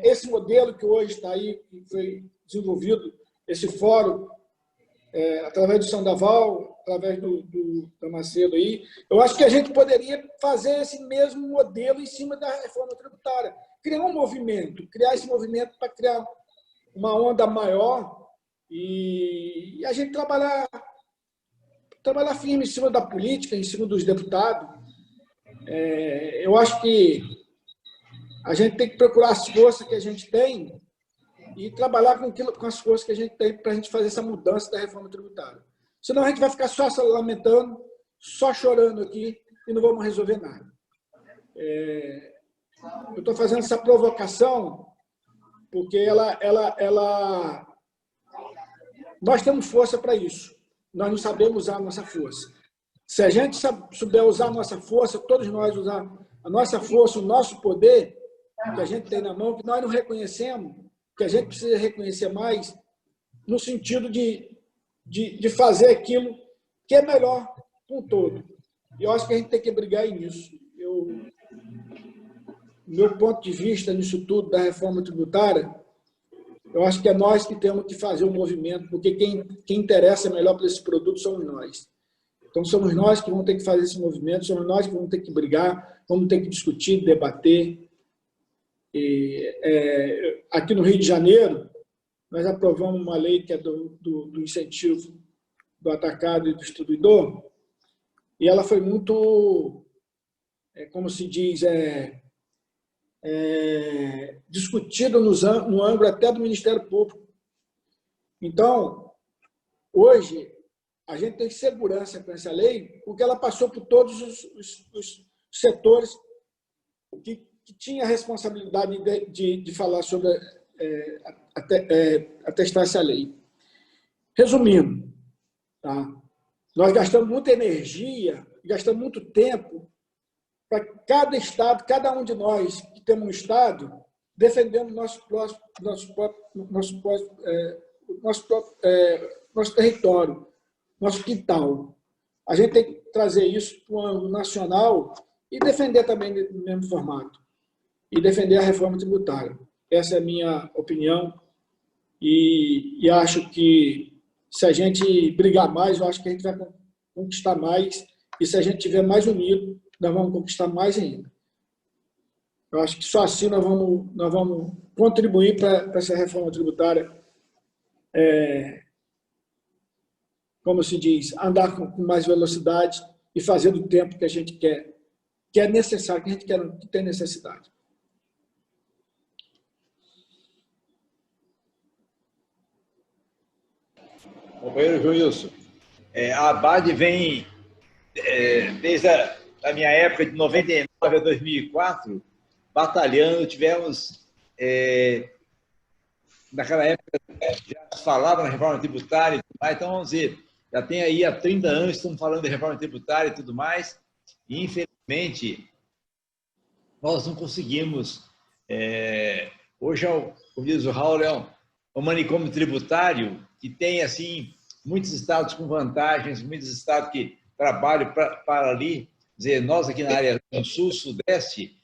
esse modelo que hoje está aí, que foi desenvolvido, esse fórum, através do Sandoval, através do Macedo aí, eu acho que a gente poderia fazer esse mesmo modelo em cima da reforma tributária. Criar um movimento, criar esse movimento para criar uma onda maior e a gente trabalhar firme em cima da política, em cima dos deputados. Eu acho que a gente tem que procurar as forças que a gente tem e trabalhar com as forças que a gente tem para a gente fazer essa mudança da reforma tributária. Senão a gente vai ficar só se lamentando, só chorando aqui e não vamos resolver nada. Eu estou fazendo essa provocação porque nós temos força para isso. Nós não sabemos usar a nossa força. Se a gente souber usar a nossa força, todos nós usar a nossa força, o nosso poder, que a gente tem na mão, que nós não reconhecemos, que a gente precisa reconhecer mais, no sentido de fazer aquilo que é melhor com o todo. E eu acho que a gente tem que brigar nisso. Meu ponto de vista nisso tudo, da reforma tributária, eu acho que é nós que temos que fazer o movimento, porque quem interessa melhor para esse produto somos nós. Então, somos nós que vamos ter que fazer esse movimento, somos nós que vamos ter que brigar, vamos ter que discutir, debater. Aqui no Rio de Janeiro, nós aprovamos uma lei que é do incentivo do atacado e do distribuidor, e ela foi muito, como se diz, discutida no âmbito até do Ministério Público. Então, hoje, a gente tem segurança com essa lei, porque ela passou por todos os setores que tinha a responsabilidade de falar sobre atestar essa lei. Resumindo, tá? Nós gastamos muita energia, gastamos muito tempo para cada estado, cada um de nós que temos um estado, defendendo nosso território, nosso quintal. A gente tem que trazer isso para o âmbito nacional e defender também no mesmo formato. E defender a reforma tributária. Essa é a minha opinião. E acho que se a gente brigar mais, eu acho que a gente vai conquistar mais. E se a gente estiver mais unido, nós vamos conquistar mais ainda. Eu acho que só assim nós vamos contribuir para essa reforma tributária, como se diz, andar com mais velocidade e fazer do tempo que a gente quer, que é necessário, que a gente quer, que tem necessidade. Companheiro Joilson, a ABAD vem, desde a minha época, de 99 a 2004, batalhando. Tivemos, naquela época, já se falava na reforma tributária e tudo mais. Então, vamos dizer, já tem aí há 30 anos que estamos falando de reforma tributária e tudo mais, e, infelizmente, nós não conseguimos. Hoje, como diz o Raul, é um manicômio tributário que tem, assim, muitos estados com vantagens, muitos estados que trabalham para ali. Dizer, nós aqui na área do Sul, Sudeste,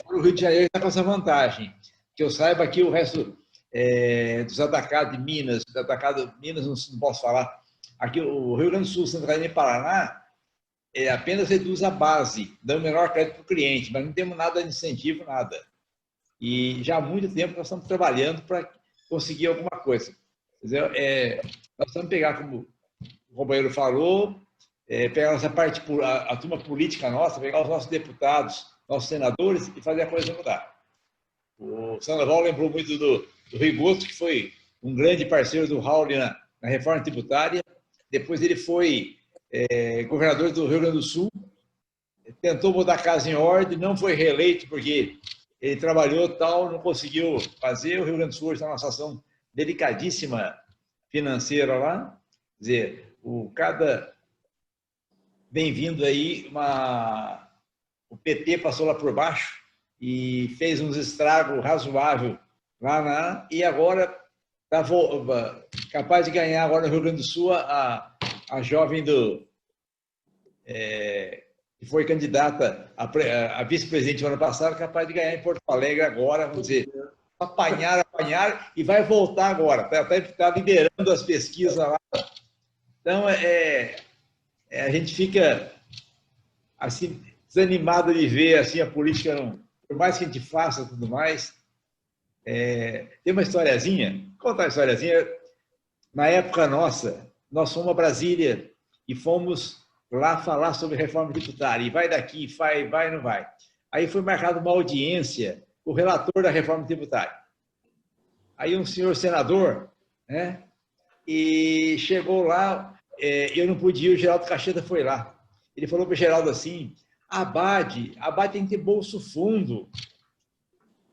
o Rio de Janeiro está com essa vantagem. Que eu saiba que o resto dos atacados de Minas, não posso falar. Aqui, o Rio Grande do Sul, Santa Catarina e Paraná, apenas reduz a base, dando menor crédito para o cliente, mas não temos nada de incentivo, nada. E já há muito tempo nós estamos trabalhando para conseguir alguma coisa. Nós vamos pegar, como o companheiro falou, pegar nossa parte, a turma política nossa, pegar os nossos deputados, nossos senadores e fazer a coisa mudar. O Sandoval lembrou muito do Rigoto, que foi um grande parceiro do Raul na reforma tributária. Depois ele foi governador do Rio Grande do Sul, tentou botar a casa em ordem, não foi reeleito porque ele trabalhou tal, não conseguiu fazer. O Rio Grande do Sul está numa situação delicadíssima financeira lá. Quer dizer, cada bem-vindo aí, o PT passou lá por baixo e fez uns estragos razoáveis lá e agora está capaz de ganhar agora no Rio Grande do Sul a jovem que foi candidata a vice-presidente no ano passado, capaz de ganhar em Porto Alegre agora, vamos dizer, apanhar, e vai voltar agora, está liderando as pesquisas lá. Então, a gente fica assim, desanimado de ver assim, a política, por mais que a gente faça tudo mais. Tem uma historiazinha, vou contar uma historiazinha. Na época nossa, nós fomos a Brasília e fomos lá falar sobre reforma tributária, e vai daqui, vai, não vai. Aí foi marcada uma audiência com o relator da reforma tributária. Aí um senhor senador, né, e chegou lá, eu não podia ir, o Geraldo Caixeta foi lá. Ele falou para o Geraldo assim, Abade tem que ter bolso fundo.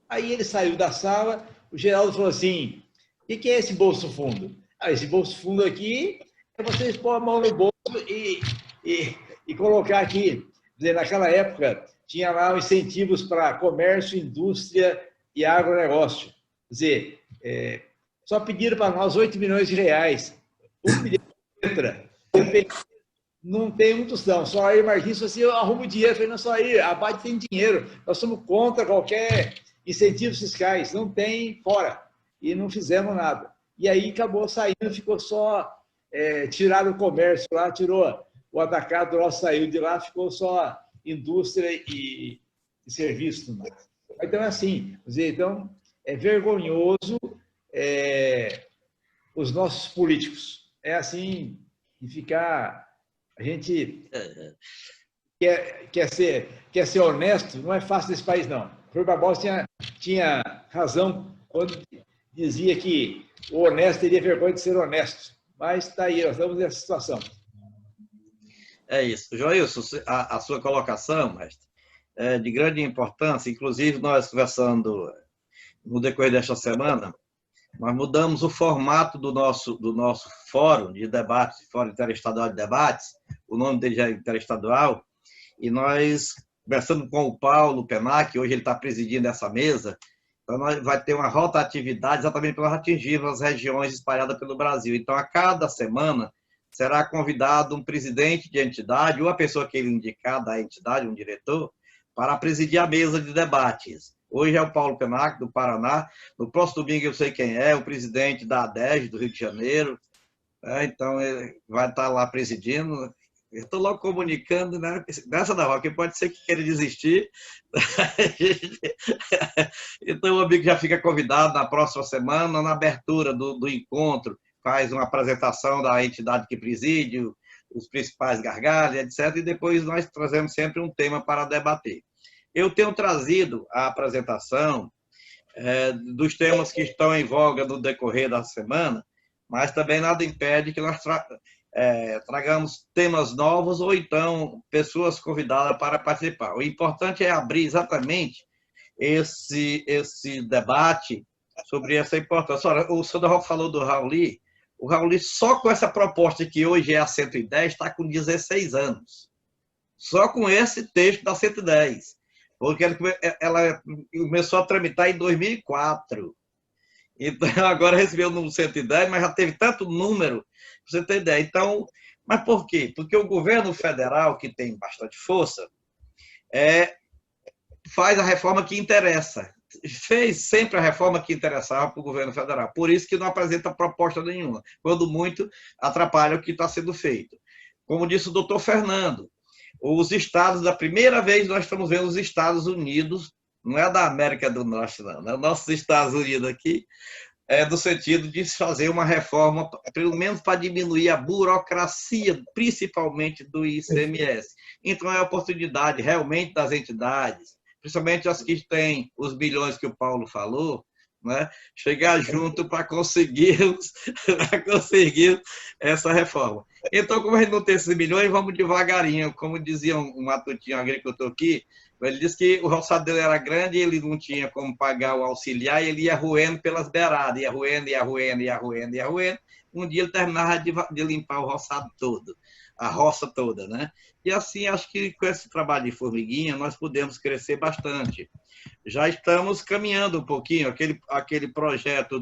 Aí ele saiu da sala, o Geraldo falou assim, o que é esse bolso fundo? Esse bolso fundo aqui é vocês pôr a mão no bolso e colocar aqui. Quer dizer, naquela época, tinha lá incentivos para comércio, indústria e agronegócio. Quer dizer, só pediram para nós 8 milhões de reais. 1 milhão de letra. Não tem um tostão. Só aí, Marquinhos, assim, eu arrumo dinheiro. Eu falei, não, só aí, a Abade tem dinheiro. Nós somos contra qualquer incentivos fiscais. Não tem, fora. E não fizemos nada. E aí acabou saindo, ficou só... tiraram o comércio lá, tirou o atacado lá, saiu de lá, ficou só indústria e serviço. Então, é assim. Quer dizer, então, é vergonhoso os nossos políticos. É assim, de ficar... A gente quer ser honesto, não é fácil nesse país, não. O Rui Barbosa tinha razão quando dizia que o honesto teria vergonha de ser honesto. Mas está aí, nós estamos nessa situação. É isso. Joilson, a sua colocação, mestre, é de grande importância. Inclusive, nós conversando no decorrer desta semana, nós mudamos o formato do nosso fórum de debates, Fórum Interestadual de Debates, o nome dele já é interestadual, e nós, conversando com o Paulo Penac, hoje ele está presidindo essa mesa, então nós vai ter uma rotatividade exatamente para nós atingirmos as regiões espalhadas pelo Brasil. Então, a cada semana, será convidado um presidente de entidade, ou a pessoa que ele indicar da entidade, um diretor, para presidir a mesa de debates. Hoje é o Paulo Penac, do Paraná. No próximo domingo eu sei quem é, o presidente da ADES, do Rio de Janeiro. Então, ele vai estar lá presidindo. Eu estou logo comunicando, né? Nessa da Roca, pode ser que queira desistir. Então, o amigo já fica convidado na próxima semana, na abertura do encontro, faz uma apresentação da entidade que preside, os principais gargalhos, etc. E depois nós trazemos sempre um tema para debater. Eu tenho trazido a apresentação dos temas que estão em voga no decorrer da semana, mas também nada impede que nós tragamos temas novos ou então pessoas convidadas para participar. O importante é abrir exatamente esse debate sobre essa importância. Ora, o senhor falou do Rauli. O Rauli, só com essa proposta que hoje é a 110, está com 16 anos. Só com esse texto da 110. Porque ela começou a tramitar em 2004. Então, agora recebeu o número 110, mas já teve tanto número, para você ter ideia. Então, mas por quê? Porque o governo federal, que tem bastante força, faz a reforma que interessa. Fez sempre a reforma que interessava para o governo federal. Por isso que não apresenta proposta nenhuma. Quando muito, atrapalha o que está sendo feito. Como disse o doutor Fernando, os estados, da primeira vez nós estamos vendo os Estados Unidos, não é da América do Norte, não, é nossos Estados Unidos aqui, no sentido de fazer uma reforma, pelo menos para diminuir a burocracia, principalmente do ICMS. Então, é a oportunidade realmente das entidades, principalmente as que têm os bilhões que o Paulo falou, né? Chegar junto para conseguirmos, para conseguir essa reforma. Então, como a gente não tem esses milhões, vamos devagarinho. Como dizia um matutinho, um agricultor aqui, ele disse que o roçado dele era grande e ele não tinha como pagar o auxiliar, e ele ia roendo pelas beiradas, ia roendo, ia roendo, ia roendo, ia roendo. Um dia ele terminava de limpar o roçado todo, a roça toda, né? E assim, acho que com esse trabalho de formiguinha, nós podemos crescer bastante. Já estamos caminhando um pouquinho, aquele projeto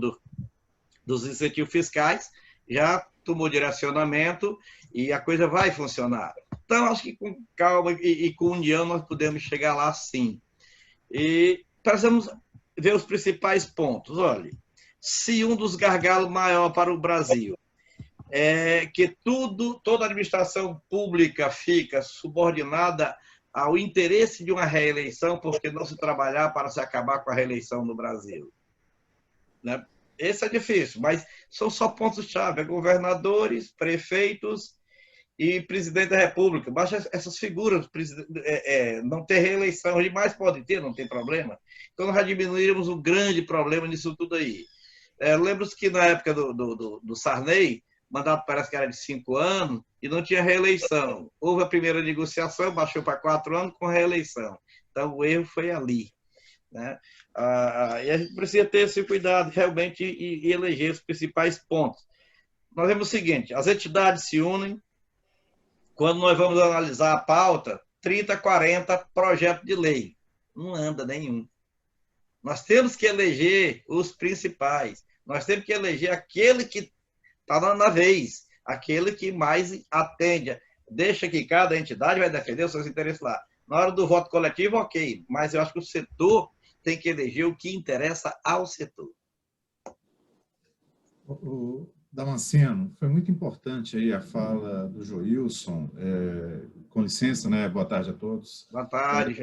dos incentivos fiscais já tomou direcionamento e a coisa vai funcionar. Então, acho que com calma e com união nós podemos chegar lá sim. E precisamos ver os principais pontos. Olha, se um dos gargalos maior para o Brasil é que toda a administração pública fica subordinada ao interesse de uma reeleição, porque não se trabalhar para se acabar com a reeleição no Brasil. Né? Esse é difícil, mas são só pontos-chave, governadores, prefeitos e presidente da República. Basta essas figuras não ter reeleição, os demais podem ter, não tem problema. Então, nós já diminuímos um grande problema nisso tudo aí. Lembro-se que na época do Sarney, o mandato parece que era de 5 anos e não tinha reeleição. Houve a primeira negociação, baixou para 4 anos com reeleição. Então, o erro foi ali. Né? E a gente precisa ter esse cuidado realmente e eleger os principais pontos. Nós vemos o seguinte, as entidades se unem, quando nós vamos analisar a pauta, 30, 40 projetos de lei. Não anda nenhum. Nós temos que eleger os principais. Nós temos que eleger aquele que está na vez, aquele que mais atende. Deixa que cada entidade vai defender os seus interesses lá. Na hora do voto coletivo, ok, mas eu acho que o setor tem que eleger o que interessa ao setor. O Damasceno, foi muito importante aí a fala do Joilson. Com licença, né? Boa tarde a todos. Boa tarde,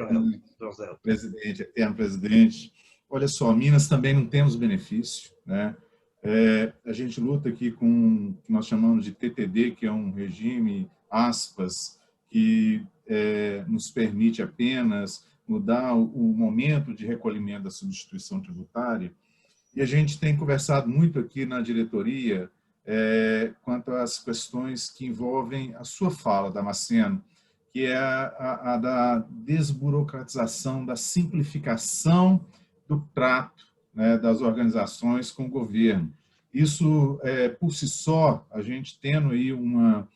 José. Presidente, eterno presidente. Olha só, Minas também não temos benefício, né? A gente luta aqui com o que nós chamamos de TTD, que é um regime, aspas, que nos permite apenas mudar o momento de recolhimento da substituição tributária. E a gente tem conversado muito aqui na diretoria quanto às questões que envolvem a sua fala, Damasceno, que é a da desburocratização, da simplificação do trato, né, das organizações com o governo. Isso, por si só, a gente tendo aí uma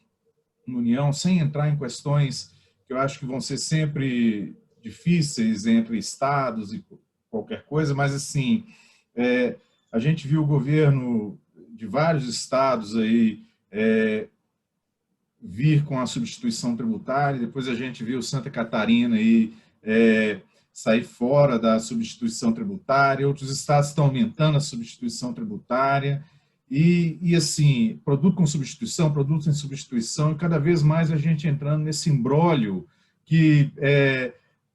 união, sem entrar em questões que eu acho que vão ser sempre difíceis entre estados e qualquer coisa, mas, assim, a gente viu o governo de vários estados aí vir com a substituição tributária, depois a gente viu Santa Catarina aí sair fora da substituição tributária, outros estados estão aumentando a substituição tributária, e assim, produto com substituição, produto sem substituição, e cada vez mais a gente entrando nesse imbróglio que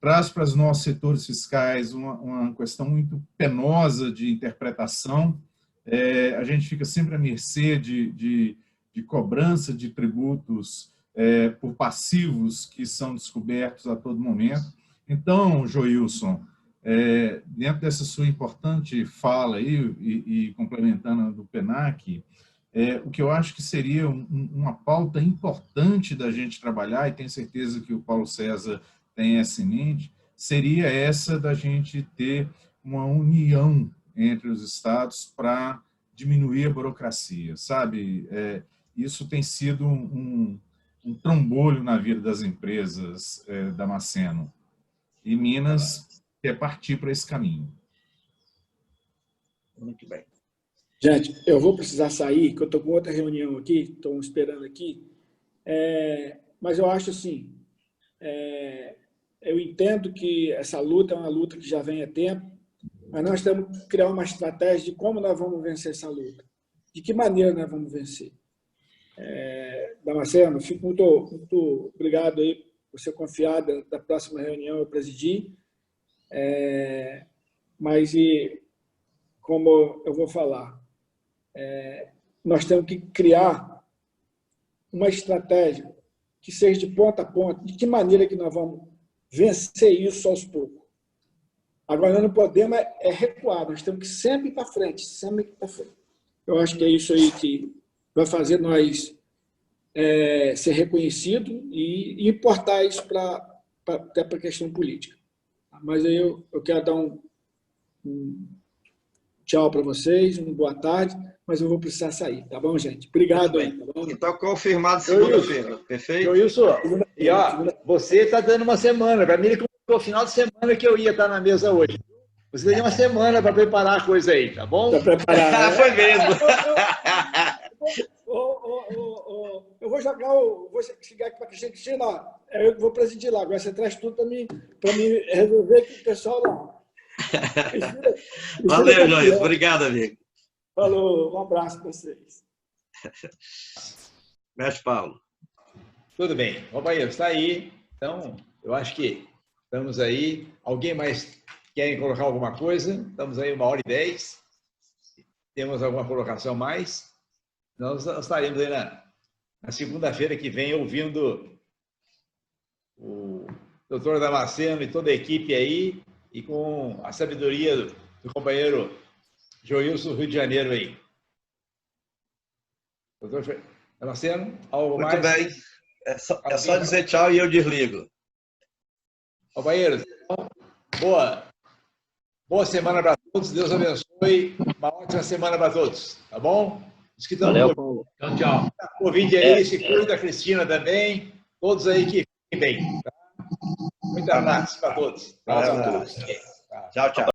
traz para os nossos setores fiscais uma questão muito penosa de interpretação. A gente fica sempre à mercê de cobrança de tributos por passivos que são descobertos a todo momento. Então, Joilson, dentro dessa sua importante fala aí, e complementando a do PENAC, o que eu acho que seria uma pauta importante da gente trabalhar, e tenho certeza que o Paulo César tem essa em mente, seria essa da gente ter uma união entre os estados para diminuir a burocracia, sabe? Isso tem sido um trambolho na vida das empresas, Damasceno. E Minas quer partir para esse caminho. Muito bem. Gente, eu vou precisar sair, que eu estou com outra reunião aqui, estou esperando aqui, mas eu acho assim, eu entendo que essa luta é uma luta que já vem há tempo, mas nós temos que criar uma estratégia de como nós vamos vencer essa luta, de que maneira nós vamos vencer. Damasceno, fico muito obrigado aí por ser confiada da próxima reunião eu presidir, mas como eu vou falar, nós temos que criar uma estratégia que seja de ponta a ponta, de que maneira que nós vamos vencer isso aos poucos. Agora, nós não podemos recuar, nós temos que sempre ir para frente, sempre ir para frente. Eu acho que é isso aí que vai fazer nós ser reconhecido e importar isso até para a questão política. Mas aí eu quero dar um tchau para vocês, uma boa tarde, mas eu vou precisar sair, tá bom, gente? Obrigado aí, tá bom? Então, confirmado segunda-feira, perfeito? Wilson, e ó, você está dando uma semana. Para mim, ele começou o final de semana que eu ia estar na mesa hoje. Você tem uma semana para preparar a coisa aí, tá bom? Para preparar. Foi mesmo. Eu vou jogar, vou chegar aqui para a Cristina, eu vou presidir lá. Agora você traz tudo para mim resolver com o pessoal lá. Valeu, Joilson. Obrigado, amigo. Falou, um abraço para vocês. Mestre Paulo. Tudo bem. O companheiro está aí. Então, eu acho que estamos aí. Alguém mais quer colocar alguma coisa? Estamos aí 1h10. Temos alguma colocação mais? Nós estaremos aí na segunda-feira que vem ouvindo o doutor Damasceno e toda a equipe aí e com a sabedoria do companheiro Joilson do Rio de Janeiro aí. Doutor Damasceno, algo mais? Muito bem. É só dizer tchau e eu desligo. Companheiros, boa semana para todos. Deus abençoe. Uma ótima semana para todos. Tá bom? Os que estão Valeu, Paulo. Tchau. O vídeo aí, se cuida, a Cristina também. Todos aí que fiquem bem. Tá? Muito abraço para todos. Tchau, tchau.